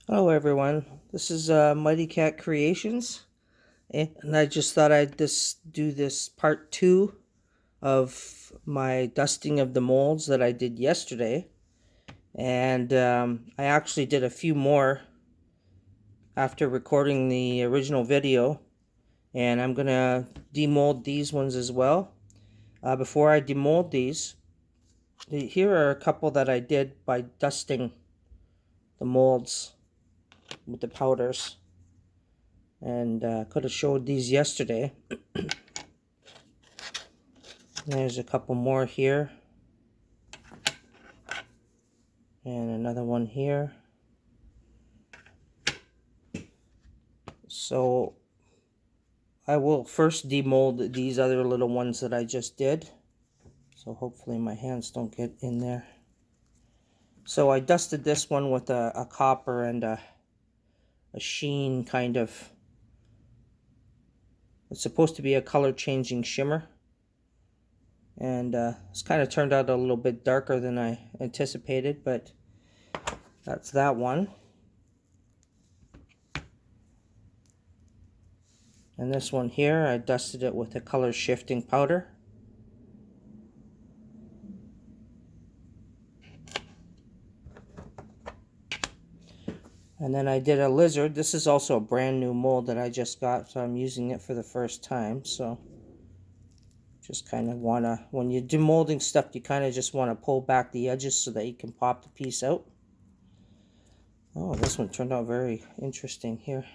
Hello everyone, this is Mighty Cat Creations, and I just thought I'd just do this part 2 of my dusting of the molds that I did yesterday. And I actually did a few more after recording the original video, and I'm gonna demold these ones as well. Before I demold these, here are a couple that I did by dusting the molds with the powders. And could have showed these yesterday. There's a couple more here, and another one here. So I will first demold these other little ones that I just did, so hopefully my hands don't get in there. So I dusted this one with a copper and a sheen kind of. It's supposed to be a color changing shimmer, and it's kind of turned out a little bit darker than I anticipated, but that's that one. And this one here, I dusted it with a color shifting powder. And then I did a lizard. This is also a brand new mold that I just got, so I'm using it for the first time. So just kind of want to, when you're demolding stuff, you kind of just want to pull back the edges so that you can pop the piece out. Oh, this one turned out very interesting here.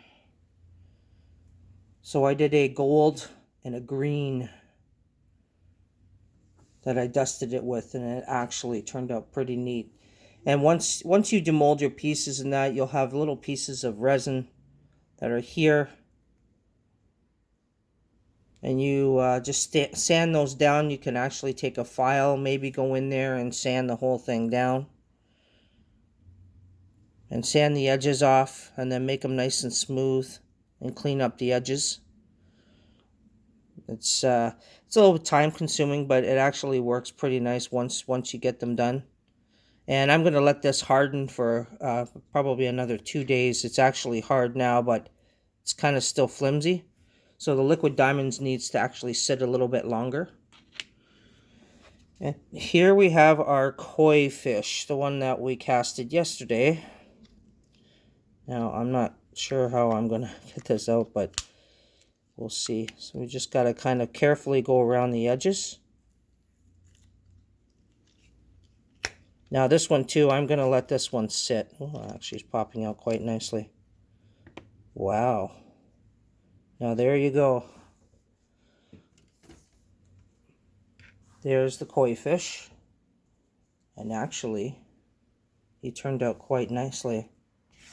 So I did a gold and a green that I dusted it with, and it actually turned out pretty neat. And once you demold your pieces and that, you'll have little pieces of resin that are here. And you just sand those down. You can actually take a file, maybe go in there and sand the whole thing down. And sand the edges off, and then make them nice and smooth and clean up the edges. It's a little time consuming, but it actually works pretty nice once you get them done. And I'm going to let this harden for probably another 2 days. It's actually hard now, but it's kind of still flimsy. So the liquid diamonds needs to actually sit a little bit longer. And here we have our koi fish, the one that we casted yesterday. Now, I'm not sure how I'm going to get this out, but we'll see. So we just got to kind of carefully go around the edges. Now this one too, I'm going to let this one sit. Oh, actually it's popping out quite nicely. Wow. Now there you go. There's the koi fish. And actually, he turned out quite nicely.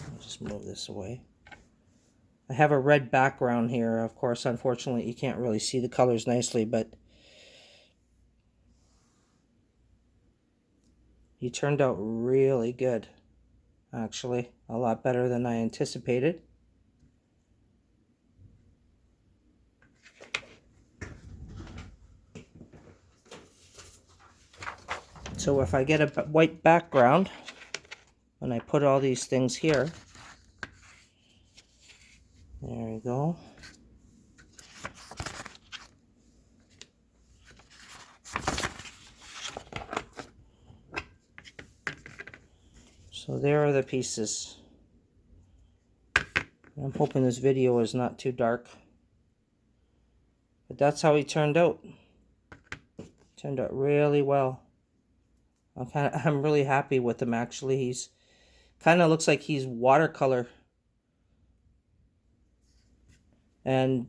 I'll just move this away. I have a red background here. Of course, unfortunately, you can't really see the colors nicely, but he turned out really good. Actually, a lot better than I anticipated. So if I get a white background, and I put all these things here, there we go. So there are the pieces. I'm hoping this video is not too dark. But that's how he turned out. Turned out really well. I'm really happy with him actually. He's kind of looks like he's watercolor. And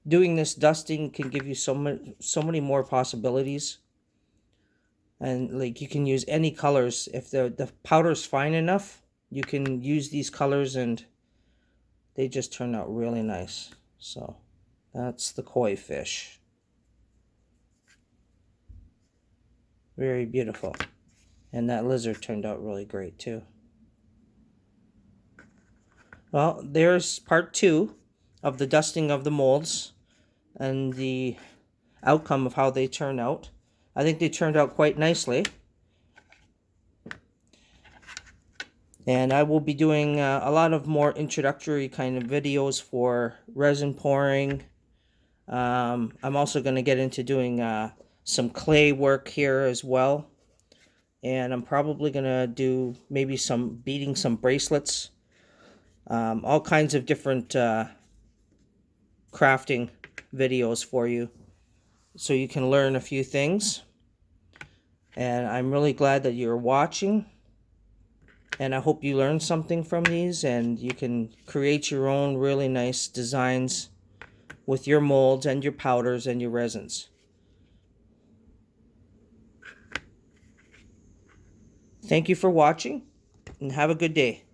doing this dusting can give you so many more possibilities. And like you can use any colors. If the powder's fine enough, you can use these colors and they just turn out really nice. So that's the koi fish. Very beautiful. And that lizard turned out really great too. Well, there's part 2 of the dusting of the molds and the outcome of how they turn out. I think they turned out quite nicely. And I will be doing a lot of more introductory kind of videos for resin pouring. I'm also going to get into doing some clay work here as well. And I'm probably going to do maybe some beading some bracelets. All kinds of different crafting videos for you, so you can learn a few things. And I'm really glad that you're watching. And I hope you learned something from these and you can create your own really nice designs with your molds and your powders and your resins. Thank you for watching and have a good day.